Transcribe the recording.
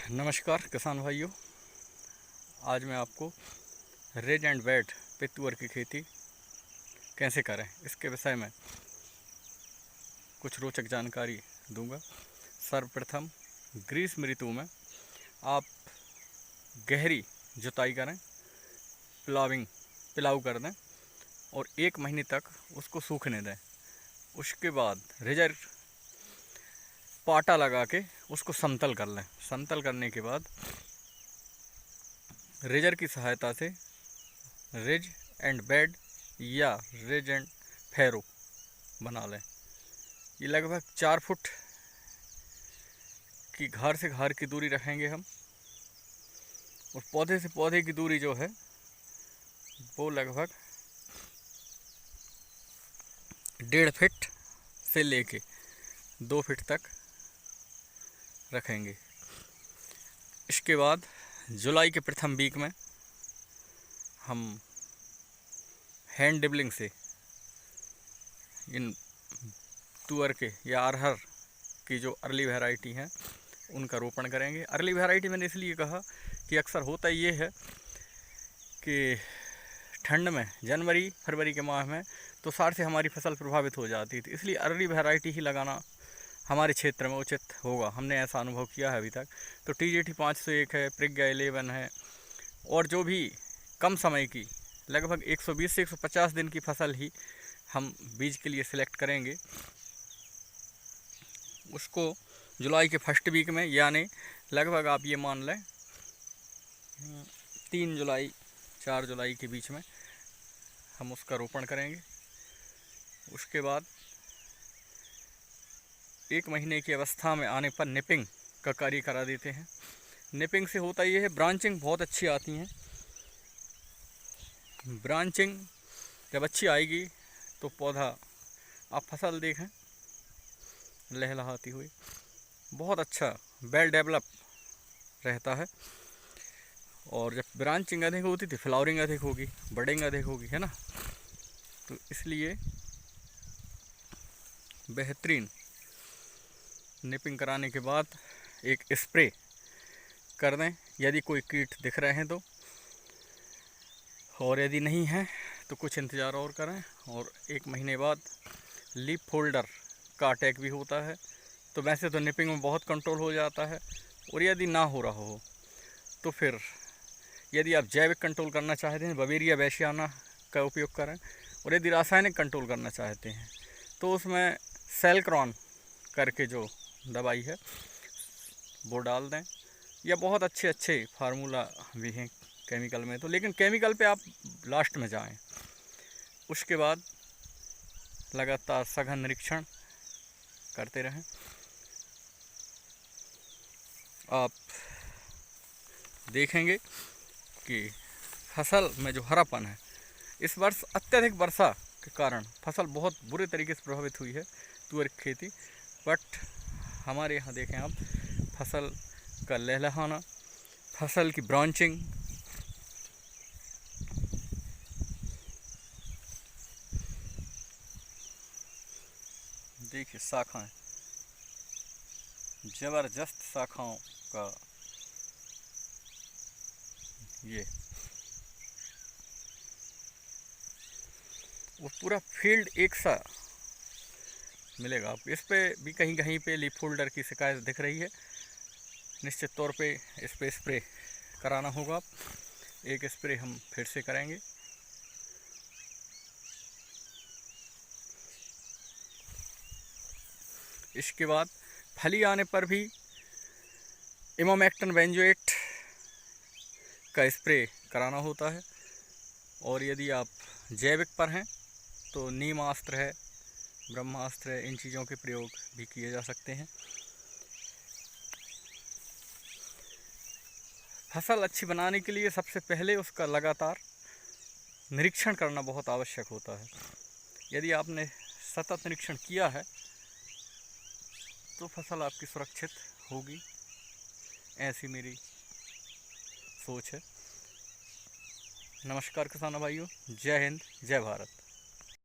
नमस्कार किसान भाइयों। आज मैं आपको रेज एंड वेट पे तुअर की खेती कैसे करें इसके विषय में कुछ रोचक जानकारी दूंगा। सर्वप्रथम ग्रीष्म ऋतु में आप गहरी जुताई करें, पिलाऊ कर दें और 1 महीने तक उसको सूखने दें। उसके बाद रेजर पाटा लगा के उसको समतल कर लें। समतल करने के बाद रेजर की सहायता से रेज एंड बेड या रेज एंड फैरो बना लें। ये लगभग 4 फुट की घर से घर की दूरी रखेंगे हम, और पौधे से पौधे की दूरी जो है वो लगभग 1.5 फीट से लेके 2 फीट तक रखेंगे। इसके बाद जुलाई के प्रथम वीक में हम हैंड डिबलिंग से इन तुअर के या अरहर की जो अर्ली वैरायटी हैं उनका रोपण करेंगे। अर्ली वैरायटी मैंने इसलिए कहा कि अक्सर होता ये है कि ठंड में जनवरी फरवरी के माह में तो सार से हमारी फसल प्रभावित हो जाती थी, इसलिए अर्ली वैरायटी ही लगाना हमारे क्षेत्र में उचित होगा। हमने ऐसा अनुभव किया है अभी तक। तो TJT 501 है, प्रज्ञा 11 है, और जो भी कम समय की लगभग 120 से 150 दिन की फसल ही हम बीज के लिए सिलेक्ट करेंगे। उसको जुलाई के फर्स्ट वीक में, यानी लगभग आप ये मान लें 3 जुलाई 4 जुलाई के बीच में हम उसका रोपण करेंगे। उसके बाद 1 महीने की अवस्था में आने पर निपिंग का कार्य करा देते हैं। निपिंग से होता ये है, ब्रांचिंग बहुत अच्छी आती हैं। ब्रांचिंग जब अच्छी आएगी तो पौधा, आप फसल देखें लहलहाती हुई, बहुत अच्छा वेल डेवलप रहता है। और जब ब्रांचिंग अधिक होती तो फ्लावरिंग अधिक होगी, बडिंग अधिक होगी, है ना। तो इसलिए बेहतरीन निपिंग कराने के बाद एक स्प्रे कर दें यदि कोई कीट दिख रहे हैं तो, और यदि नहीं है तो कुछ इंतज़ार और करें। और 1 महीने बाद लीफ फोल्डर का अटैक भी होता है, तो वैसे तो निपिंग में बहुत कंट्रोल हो जाता है। और यदि ना हो रहा हो तो फिर यदि आप जैविक कंट्रोल करना चाहते हैं बवेरिया बैशियाना का उपयोग करें, और यदि रासायनिक कंट्रोल करना चाहते हैं तो उसमें सेलक्रॉन करके जो दवाई है वो डाल दें, या बहुत अच्छे फार्मूला भी हैं केमिकल में तो, लेकिन केमिकल पे आप लास्ट में जाएं। उसके बाद लगातार सघन निरीक्षण करते रहें। आप देखेंगे कि फसल में जो हरापन है, इस वर्ष अत्यधिक वर्षा के कारण फसल बहुत बुरे तरीके से प्रभावित हुई है तुअर की खेती। बट हमारे यहाँ देखें आप, फसल का लहलहाना, फसल की ब्रांचिंग, देखिए शाखाएं, जबरदस्त शाखाओं का ये वो पूरा फील्ड एक सा मिलेगा आपको। इस पे भी कहीं कहीं पे लीफ फोल्डर की शिकायत दिख रही है, निश्चित तौर पे इस पे स्प्रे कराना होगा। एक स्प्रे हम फिर से करेंगे। इसके बाद फली आने पर भी इमामेक्टिन बेंजोएट का स्प्रे कराना होता है। और यदि आप जैविक पर हैं तो नीमास्त्र है, ब्रह्मास्त्र है, इन चीज़ों के प्रयोग भी किए जा सकते हैं। फसल अच्छी बनाने के लिए सबसे पहले उसका लगातार निरीक्षण करना बहुत आवश्यक होता है। यदि आपने सतत निरीक्षण किया है तो फसल आपकी सुरक्षित होगी, ऐसी मेरी सोच है। नमस्कार किसान भाइयों, जय हिंद, जय भारत।